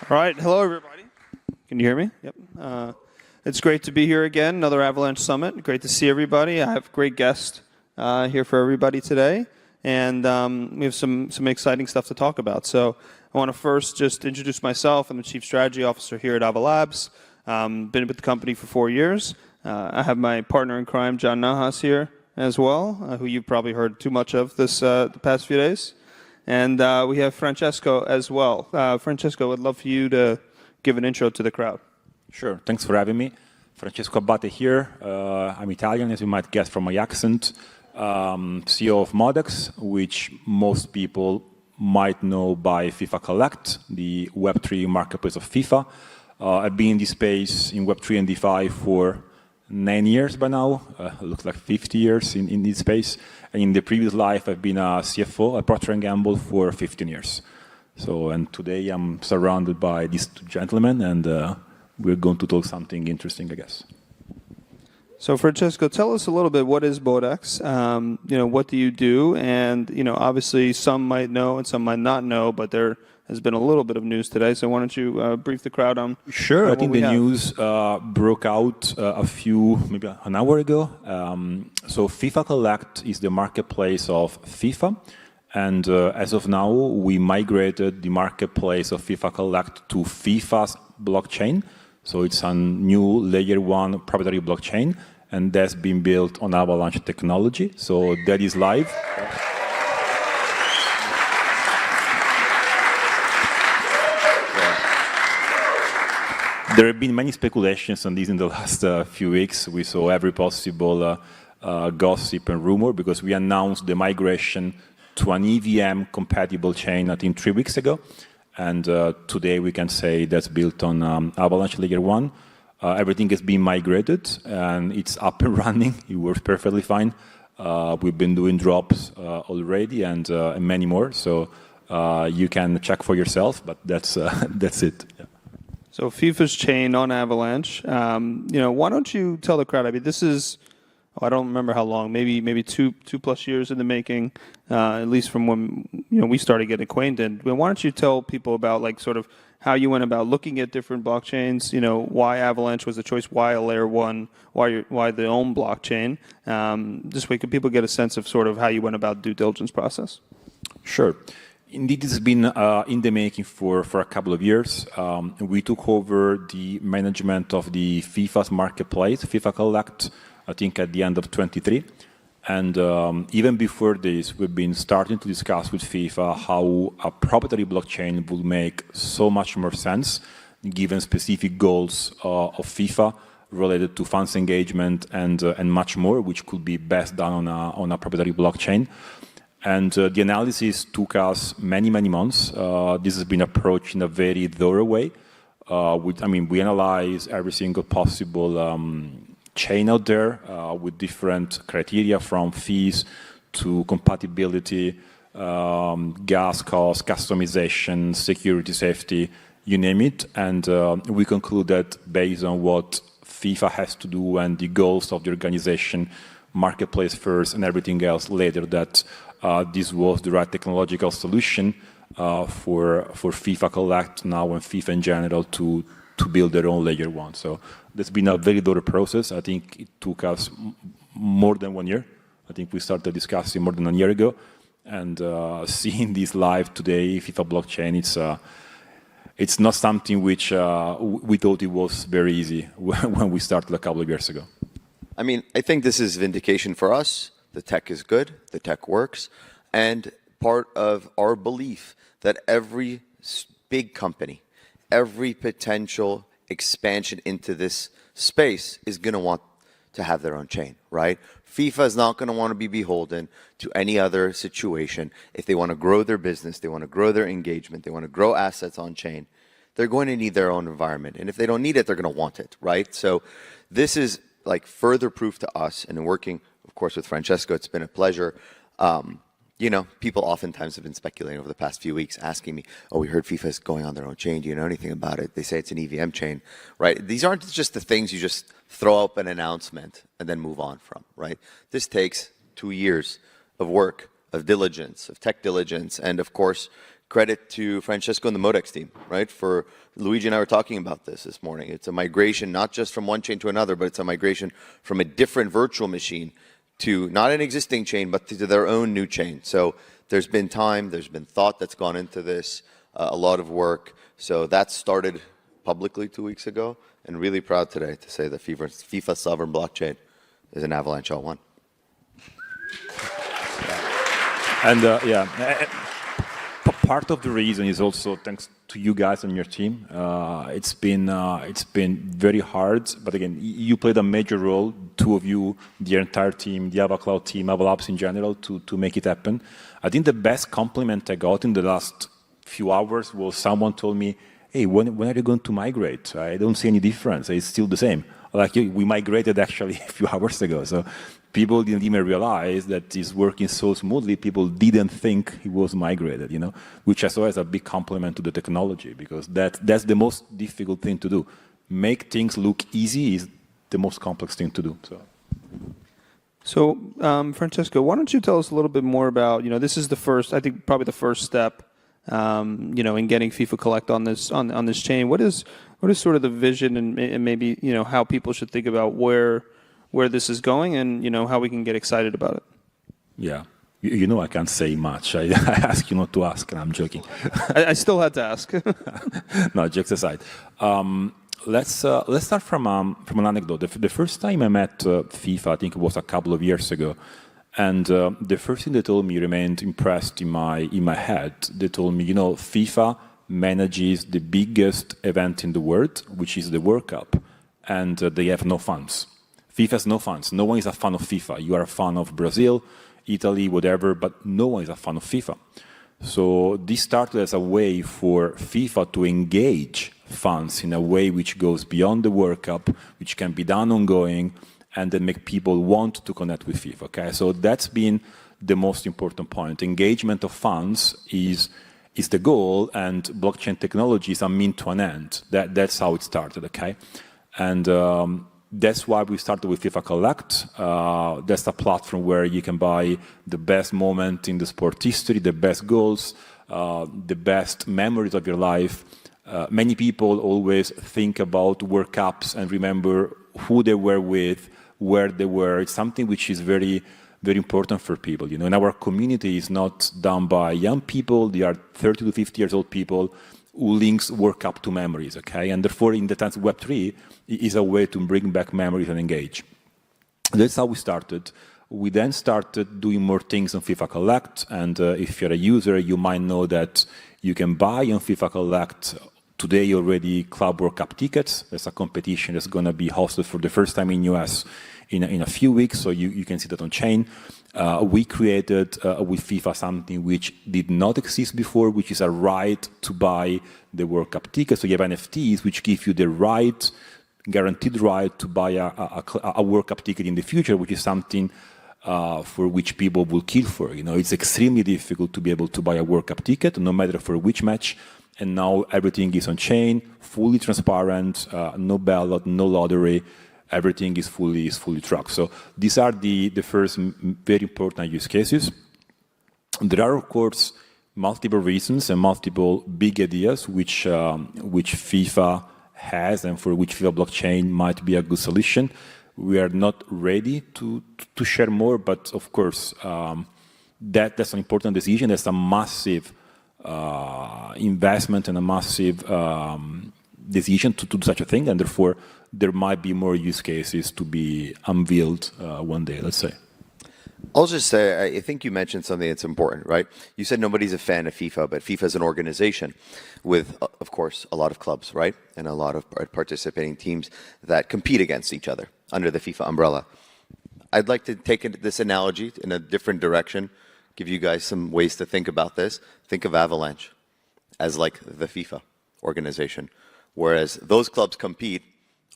All right, hello everybody. Can you hear me? Yep. It's great to be here again, another Avalanche Summit. Great to see everybody. I have great guests here for everybody today, and we have some exciting stuff to talk about. So I want to first just introduce myself. I'm the Chief Strategy Officer here at Avalabs. Been with the company for 4 years. I have my partner in crime, John Nahas, here as well, who you've probably heard too much of the past few days. And we have Francesco as well. Francesco, I'd love for you to give an intro to the crowd. Sure. Thanks for having me. Francesco Abbate here. I'm Italian, as you might guess from my accent. CEO of Modex, which most people might know by FIFA Collect, the Web3 marketplace of FIFA. I've been in this space in Web3 and DeFi for 9 years by now. Looks like 50 years in this space. And in the previous life, I've been a CFO at Procter & Gamble for 15 years. So, and today I'm surrounded by these two gentlemen, and we're going to talk something interesting, I guess. So, Francesco, tell us a little bit. What is Modex? What do you do? And obviously, some might know and some might not know, but there has been a little bit of news today. So, why don't you brief the crowd on? Sure. I think the news broke out maybe an hour ago. So, FIFA Collect is the marketplace of FIFA. And as of now, we migrated the marketplace of FIFA Collect to FIFA's blockchain. So it's a new layer 1 proprietary blockchain, and that's been built on Avalanche technology. So that is live. There have been many speculations on this in the last few weeks. We saw every possible gossip and rumor because we announced the migration to an EVM-compatible chain, I think 3 weeks ago. And today we can say that's built on Avalanche Layer 1. Everything has been migrated, and it's up and running. It works perfectly fine. We've been doing drops already and many more. So you can check for yourself, but that's it. Yeah. So FIFA's chain on Avalanche. Why don't you tell the crowd? I mean, this is, I don't remember how long, maybe two plus years in the making, at least from when we started getting acquainted. But why don't you tell people about sort of how you went about looking at different blockchains? Why Avalanche was the choice? Why a layer 1? Why the own blockchain? This way, could people get a sense of sort of how you went about the due diligence process? Sure. Indeed, it's been in the making for a couple of years. We took over the management of the FIFA's marketplace, FIFA Collect, I think at the end of 23. And even before this, we've been starting to discuss with FIFA how a proprietary blockchain would make so much more sense given specific goals of FIFA related to fans engagement and much more, which could be best done on a proprietary blockchain. And the analysis took us many, many months. This has been approached in a very thorough way. We analyze every single possible chain out there with different criteria from fees to compatibility, gas costs, customization, security, safety, you name it. And we conclude that based on what FIFA has to do and the goals of the organization, marketplace first and everything else later, that this was the right technological solution for FIFA Collect now and FIFA in general to build their own layer 1. So that's been a very thorough process. I think it took us more than 1 year. I think we started discussing more than a year ago. And seeing this live today, FIFA Blockchain, it's not something which we thought it was very easy when we started a couple of years ago. I mean, I think this is vindication for us. The tech is good, the tech works, and part of our belief that every big company, every potential expansion into this space is going to want to have their own chain, right? FIFA is not going to want to be beholden to any other situation. If they want to grow their business, they want to grow their engagement, they want to grow assets on chain, they're going to need their own environment. And if they don't need it, they're going to want it, right? So this is like further proof to us, and in working, of course, with Francesco, it's been a pleasure. People oftentimes have been speculating over the past few weeks, asking me, oh, we heard FIFA is going on their own chain. Do you know anything about it? They say it's an EVM chain, right? These aren't just the things you just throw up an announcement and then move on from, right? This takes 2 years of work, of diligence, of tech diligence, and of course, Credit to Francesco and the Modex team, right? For Luigi and I were talking about this morning. It's a migration not just from one chain to another, but it's a migration from a different virtual machine to not an existing chain, but to their own new chain. So there's been time, there's been thought that's gone into this, a lot of work. So that started publicly 2 weeks ago, and really proud today to say that FIFA Sovereign Blockchain is an Avalanche L1. And part of the reason is also thanks to you guys and your team. It's been very hard, but again, you played a major role, two of you, the entire team, the AvaCloud team, AvaLabs in general, to make it happen. I think the best compliment I got in the last few hours was someone told me, hey, when are you going to migrate? I don't see any difference. It's still the same. Like we migrated actually a few hours ago. So people didn't even realize that it's working so smoothly. People didn't think it was migrated, you know, which I saw as a big compliment to the technology, because that's the most difficult thing to do. Make things look easy is the most complex thing to do. So, Francesco, why don't you tell us a little bit more about, you know, this is the first, I think probably the first step, you know, in getting FIFA Collect on this chain. What is sort of the vision and maybe, you know, how people should think about where this is going and, you know, how we can get excited about it? Yeah. You know, I can't say much. I ask you not to ask, and I'm joking. I still had to ask. No, jokes aside. Let's start from an anecdote. The first time I met FIFA, I think it was a couple of years ago, and the first thing they told me remained impressed in my head. They told me, you know, FIFA manages the biggest event in the world, which is the World Cup, and they have no funds. FIFA has no funds. No one is a fan of FIFA. You are a fan of Brazil, Italy, whatever, but no one is a fan of FIFA. So this started as a way for FIFA to engage fans in a way which goes beyond the World Cup, which can be done ongoing, and then make people want to connect with FIFA. Okay, so that's been the most important point. Engagement of fans is the goal, and blockchain technology is a mean to an end. That's how it started. Okay, and that's why we started with FIFA Collect. That's a platform where you can buy the best moment in the sport history, the best goals, the best memories of your life. Many people always think about World Cups and remember who they were with, where they were. It's something which is very, very important for people. You know, and our community is not done by young people. They are 30 to 50 years old people who links World Cup to memories, okay? And therefore, in the sense, Web3 is a way to bring back memories and engage. That's how we started. We then started doing more things on FIFA Collect, and if you're a user, you might know that you can buy on FIFA Collect today already Club World Cup tickets. There's a competition that's going to be hosted for the first time in US in a few weeks, so you can see that on chain. We created with FIFA something which did not exist before, which is a right to buy the World Cup ticket. So you have NFTs which give you the right, guaranteed right to buy a World Cup ticket in the future, which is something for which people will kill for. You know, it's extremely difficult to be able to buy a World Cup ticket, no matter for which match. And now everything is on chain, fully transparent, no ballot, no lottery. Everything is fully tracked. So these are the first very important use cases. There are, of course, multiple reasons and multiple big ideas which FIFA has and for which FIFA blockchain might be a good solution. We are not ready to share more, but of course, that's an important decision. That's a massive investment and a massive decision to do such a thing, and therefore there might be more use cases to be unveiled one day, let's say. I'll just say, I think you mentioned something that's important, right? You said nobody's a fan of FIFA, but FIFA is an organization with, of course, a lot of clubs, right? And a lot of participating teams that compete against each other under the FIFA umbrella. I'd like to take this analogy in a different direction, give you guys some ways to think about this. Think of Avalanche as like the FIFA organization, whereas those clubs compete,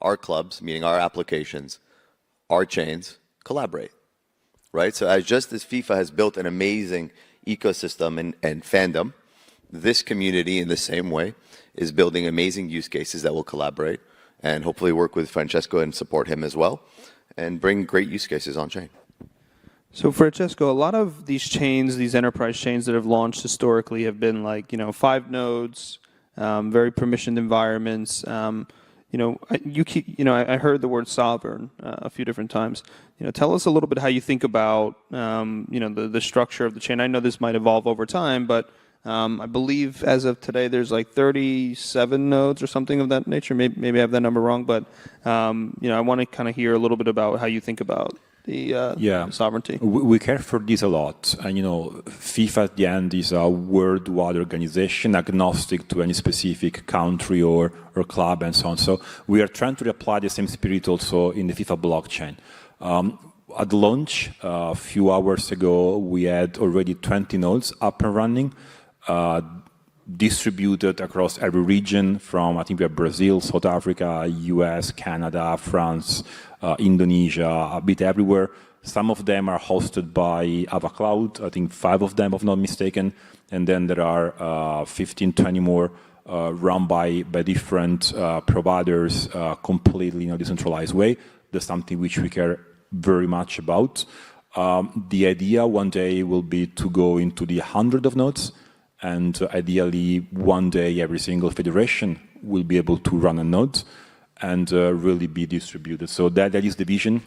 our clubs, meaning our applications, our chains, collaborate, right? So as FIFA has built an amazing ecosystem and fandom, this community in the same way is building amazing use cases that will collaborate and hopefully work with Francesco and support him as well and bring great use cases on chain. So Francesco, a lot of these chains, these enterprise chains that have launched historically have been like, 5 nodes, very permissioned environments. I heard the word sovereign a few different times. Tell us a little bit how you think about, the structure of the chain. I know this might evolve over time, but I believe as of today, there's like 37 nodes or something of that nature. Maybe I have that number wrong, but I want to kind of hear a little bit about how you think about the sovereignty. We care for this a lot. And, FIFA at the end is a worldwide organization, agnostic to any specific country or club and so on. So we are trying to apply the same spirit also in the FIFA blockchain. At launch, a few hours ago, we had already 20 nodes up and running, distributed across every region from, I think we have Brazil, South Africa, US, Canada, France, Indonesia, a bit everywhere. Some of them are hosted by AvaCloud, I think 5 of them, if not mistaken. And then there are 15, 20 more run by different providers, completely in a decentralized way. That's something which we care very much about. The idea one day will be to go into the 100 of nodes, and ideally one day every single federation will be able to run a node and really be distributed. So that is the vision.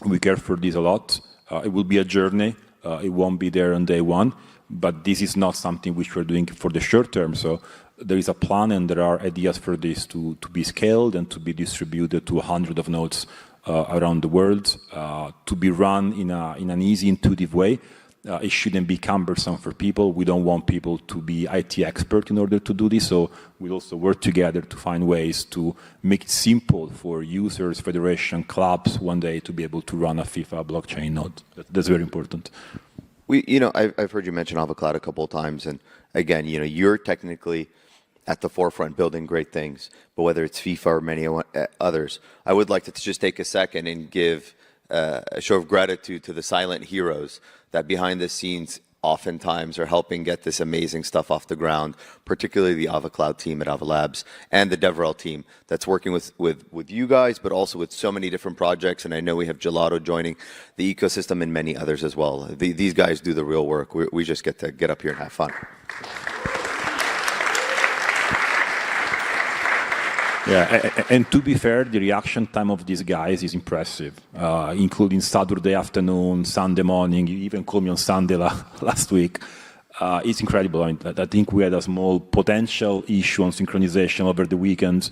We care for this a lot. It will be a journey. It won't be there on day one, but this is not something which we're doing for the short term. So there is a plan and there are ideas for this to be scaled and to be distributed to 100 of nodes around the world, to be run in an easy, intuitive way. It shouldn't be cumbersome for people. We don't want people to be IT expert in order to do this. So we'll also work together to find ways to make it simple for users, federation, clubs one day to be able to run a FIFA blockchain node. That's very important. I've heard you mention AvaCloud a couple of times, and again, you're technically at the forefront building great things. But whether it's FIFA or many others, I would like to just take a second and give a show of gratitude to the silent heroes that behind the scenes oftentimes are helping get this amazing stuff off the ground, particularly the AvaCloud team at Avalabs and the DevRel team that's working with you guys, but also with so many different projects. And I know we have Gelato joining the ecosystem and many others as well. These guys do the real work. We just get to get up here and have fun. Yeah, and to be fair, the reaction time of these guys is impressive, including Saturday afternoon, Sunday morning. You even called me on Sunday last week. It's incredible. I think we had a small potential issue on synchronization over the weekend.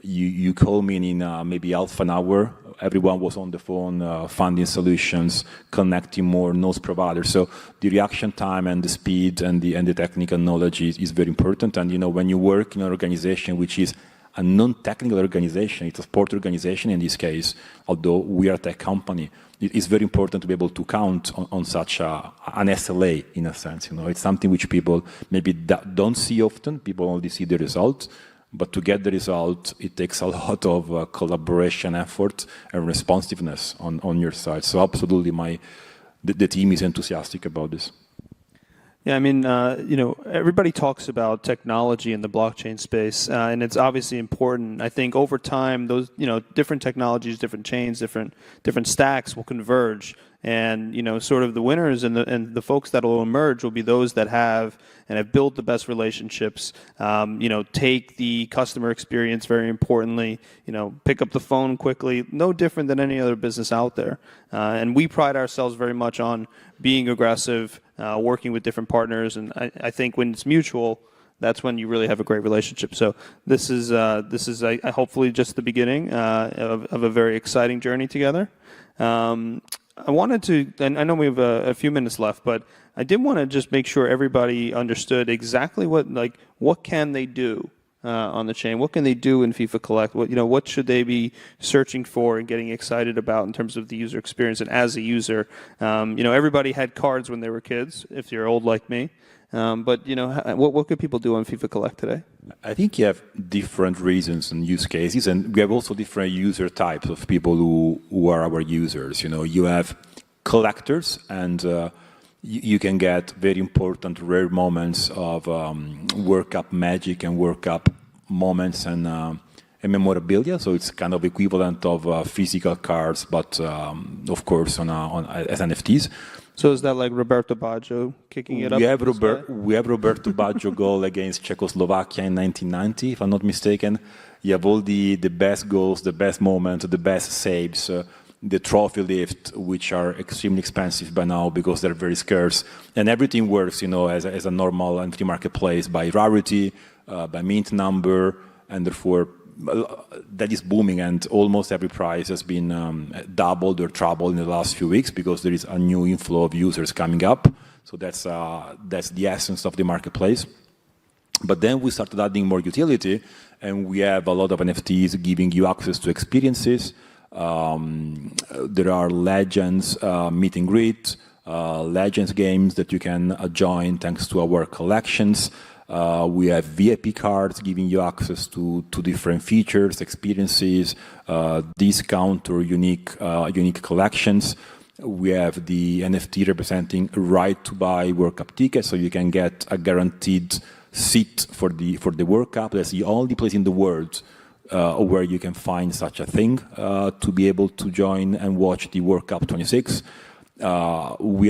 You call me in maybe half an hour. Everyone was on the phone, finding solutions, connecting more nodes providers. So the reaction time and the speed and the technical knowledge is very important. And when you work in an organization which is a non-technical organization, it's a sport organization in this case, although we are a tech company, it is very important to be able to count on such an SLA in a sense. It's something which people maybe don't see often. People only see the result. But to get the result, it takes a lot of collaboration, effort, and responsiveness on your side. So absolutely, the team is enthusiastic about this. Yeah, I mean, everybody talks about technology in the blockchain space, and it's obviously important. I think over time, those, different technologies, different chains, different stacks will converge, and sort of the winners and the folks that will emerge will be those that have built the best relationships. Take the customer experience very importantly. Pick up the phone quickly. No different than any other business out there, and we pride ourselves very much on being aggressive, working with different partners, and I think when it's mutual, that's when you really have a great relationship. So this is hopefully just the beginning of a very exciting journey together. I wanted to, and I know we have a few minutes left, but I did want to just make sure everybody understood exactly what can they do on the chain? What can they do in FIFA Collect? What should they be searching for and getting excited about in terms of the user experience? And as a user, everybody had cards when they were kids, if you're old like me. But what could people do on FIFA Collect today? I think you have different reasons and use cases, and we have also different user types of people who are our users. You have collectors, and you can get very important rare moments of World Cup magic and World Cup moments and and memorabilia, so it's kind of equivalent of physical cards, but of course as NFTs. So is that like Roberto Baggio kicking it up? We have Roberto Baggio goal against Czechoslovakia in 1990, if I'm not mistaken. You have all the best goals, the best moments, the best saves, the trophy lift, which are extremely expensive by now because they're very scarce. And everything works, as a normal NFT marketplace by rarity, by mint number, and therefore that is booming, and almost every price has been doubled or trebled in the last few weeks because there is a new inflow of users coming up. So that's the essence of the marketplace. But then we started adding more utility, and we have a lot of NFTs giving you access to experiences. There are Legends meet and greet, Legends games that you can join thanks to our collections. We have VIP cards giving you access to different features, experiences, discount or unique collections. We have the NFT representing right to buy World Cup tickets, so you can get a guaranteed seat for the World Cup. That's the only place in the world where you can find such a thing to be able to join and watch the World Cup 26. We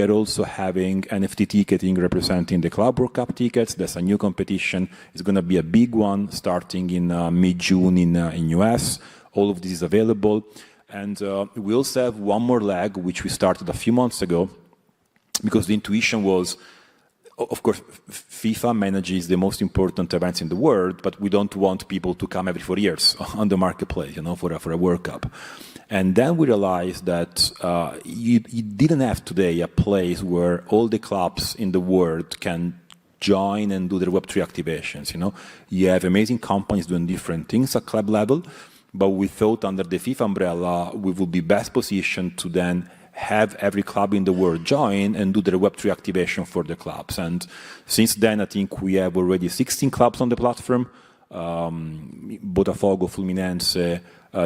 are also having NFT ticketing representing the Club World Cup tickets. That's a new competition. It's going to be a big one starting in mid-June in US. All of this is available. And we also have one more leg, which we started a few months ago, because the intuition was, of course, FIFA manages the most important events in the world, but we don't want people to come every 4 years on the marketplace, for a World Cup. And then we realized that you didn't have today a place where all the clubs in the world can join and do their Web3 activations. You have amazing companies doing different things at club level, but we thought under the FIFA umbrella, we would be best positioned to then have every club in the world join and do their Web3 activation for the clubs. And since then, I think we have already 16 clubs on the platform, Botafogo, Fluminense,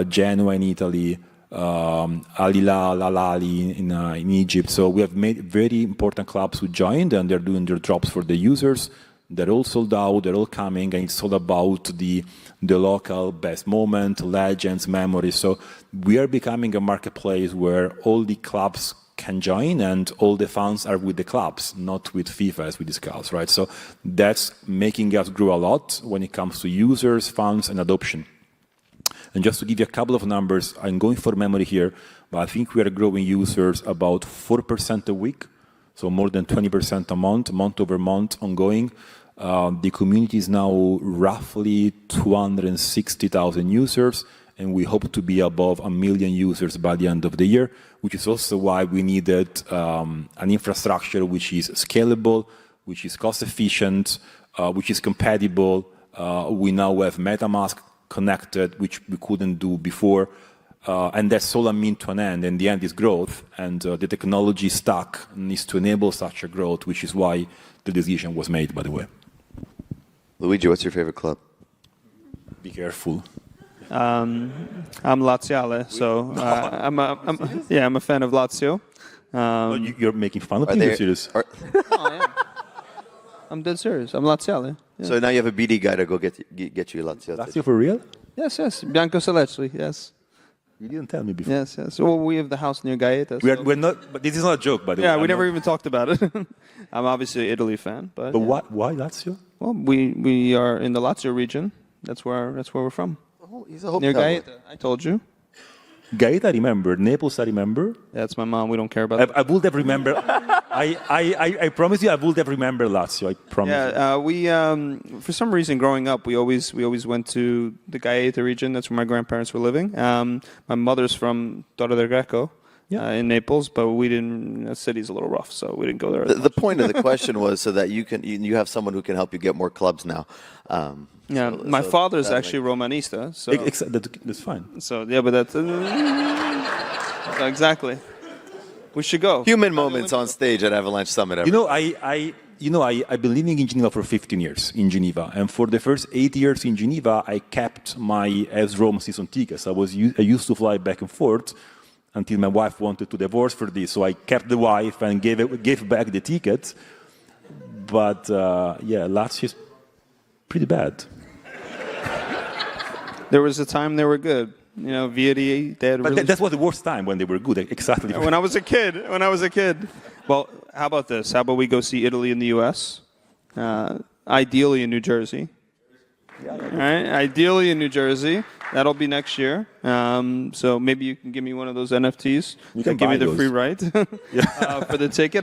Genoa in Italy, Al Hilal, Al Ahly in Egypt. So we have made very important clubs who joined, and they're doing their jobs for the users. They're all sold out, they're all coming, and it's all about the local best moment, legends, memories. So we are becoming a marketplace where all the clubs can join and all the fans are with the clubs, not with FIFA as we discussed, right? So that's making us grow a lot when it comes to users, fans, and adoption. And just to give you a couple of numbers, I'm going for memory here, but I think we are growing users about 4% a week, so more than 20% a month over month ongoing. The community is now roughly 260,000 users, and we hope to be above 1 million users by the end of the year, which is also why we needed an infrastructure which is scalable, which is cost efficient, which is compatible. We now have MetaMask connected, which we couldn't do before. And that's all a mean to an end, and the end is growth, and the technology stack needs to enable such a growth, which is why the decision was made, by the way. Luigi, what's your favorite club? Be careful. I'm Laziale, so I'm a fan of Lazio. You're making fun of me, you're serious? No, I am. I'm dead serious. I'm Laziale. Yeah. So now you have a BD guy to go get you Lazio. Lazio for real? Yes. Bianco Celestri, yes. You didn't tell me before. Yes. Well, we have the house near Gaeta. We're not, but this is not a joke, by the way. Yeah, we never even talked about it. I'm obviously an Italy fan, but why Lazio? Well, we are in the Lazio region. That's where we're from. Oh, he's a hope near Gaeta. I told you. Gaeta, I remember. Naples, I remember. That's my mom. We don't care about that. I would have remembered. I promise you, I would have remembered Lazio. I promise. Yeah, we for some reason growing up, we always went to the Gaeta region. That's where my grandparents were living. My mother's from Torre del Greco. In Naples, but we didn't. The city's a little rough, so we didn't go there. The point of the question was so that you have someone who can help you get more clubs now. My father's actually Romanista, so that's fine. So yeah, but that's exactly. We should go. Human moments on stage at Avalanche Summit. I've been living in Geneva for 15 years in Geneva, and for the first 8 years in Geneva, I kept my AS Rome season tickets. I used to fly back and forth until my wife wanted to divorce for this, so I kept the wife and gave back the tickets. But Lazio is pretty bad. There was a time they were good. You know, Vieti, they had But really... that was the worst time when they were good. Exactly. When I was a kid. Well, how about this? How about we go see Italy and the U.S.? Ideally in New Jersey. All right, ideally in New Jersey. That'll be next year. So maybe you can give me one of those NFTs. You can give me buy the those. free right for the ticket.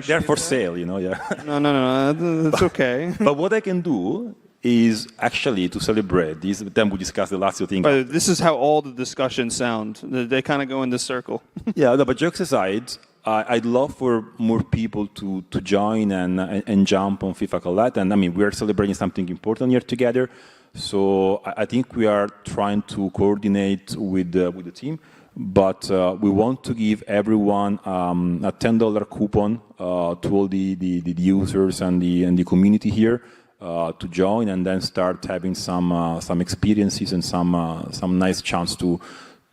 They're for sale, you know. Yeah. No, that's okay. But what I can do is actually to celebrate this. Then we discuss the last two things. But this is how all the discussions sound. They kind of go in this circle. Yeah, no, but jokes aside, I'd love for more people to join and jump on FIFA Collect. And I mean, we're celebrating something important here together. So I think we are trying to coordinate with the team. But we want to give everyone a $10 coupon to all the users and the community here to join, and then start having some experiences and some nice chance to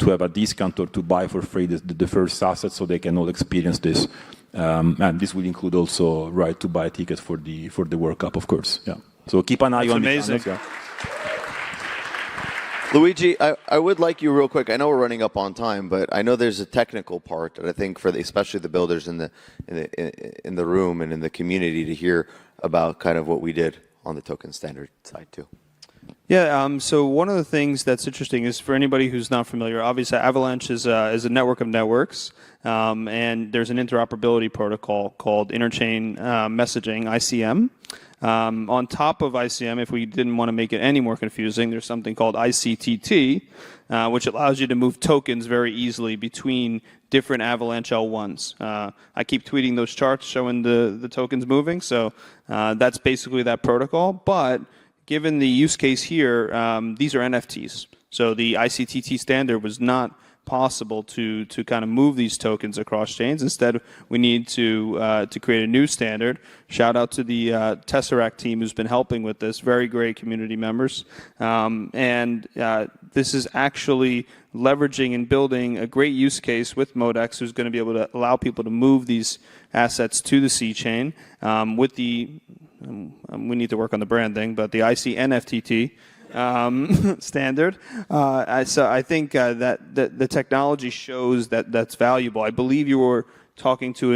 have a discount or to buy for free the first asset, so they can all experience this. And this will include also right to buy tickets for the World Cup, of course. Yeah. So keep an eye on amazing. the channels, yeah. Luigi, I would like you real quick. I know we're running up on time, but I know there's a technical part that I think for especially the builders in the room and in the community to hear about kind of what we did on the token standard side too. Yeah, so one of the things that's interesting is for anybody who's not familiar, obviously Avalanche is a network of networks, and there's an interoperability protocol called interchain messaging, ICM. On top of ICM, if we didn't want to make it any more confusing, there's something called ICTT, which allows you to move tokens very easily between different Avalanche L1s. I keep tweeting those charts showing the tokens moving, so that's basically that protocol. But given the use case here, these are NFTs. So the ICTT standard was not possible to kind of move these tokens across chains. Instead, we need to create a new standard. Shout out to the Tesseract team who's been helping with this. Very great community members. And this is actually leveraging and building a great use case with Modex, who's going to be able to allow people to move these assets to the C chain with the we need to work on the branding, but the ICNFTT standard. So I think that the technology shows that that's valuable. I believe you were talking to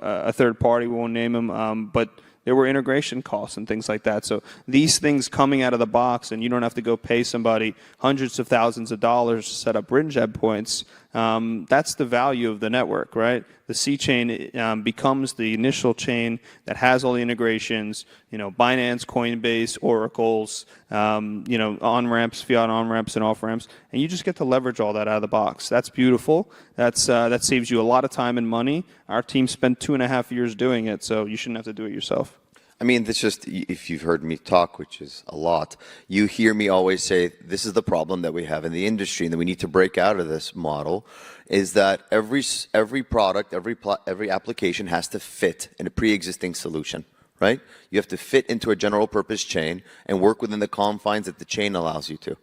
a third party. We won't name them, but there were integration costs and things like that. So these things coming out of the box, and you don't have to go pay somebody hundreds of thousands of dollars to set up RINJEB points. That's the value of the network, right? The C chain becomes the initial chain that has all the integrations, Binance, Coinbase, Oracles, on-ramps, fiat on-ramps and off-ramps, and you just get to leverage all that out of the box. That's beautiful. That saves you a lot of time and money. Our team spent 2.5 years doing it, so you shouldn't have to do it yourself. I mean, it's just, if you've heard me talk, which is a lot, you hear me always say, this is the problem that we have in the industry and that we need to break out of this model, is that every product, every application has to fit in a pre-existing solution, right? You have to fit into a general purpose chain and work within the confines that the chain allows you to.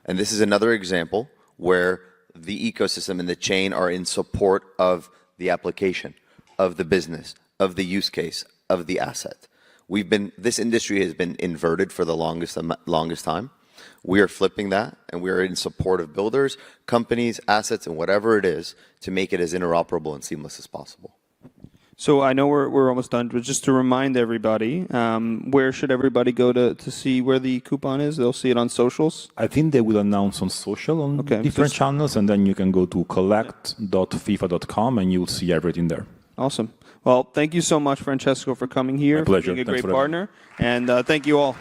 And this is another example where the ecosystem and the chain are in support of the application, of the business, of the use case, of the asset. This industry has been inverted for the longest time. We are flipping that, and we are in support of builders, companies, assets, and whatever it is to make it as interoperable and seamless as possible. So I know we're almost done, but just to remind everybody, where should everybody go to see where the coupon is? They'll see it on socials? I think they will announce on social on different channels, and then you can go to collect.fifa.com and you'll see everything there. Awesome. Well, thank you so much, Francesco, for coming here. My pleasure. Being a Thanks great partner. And thank you all.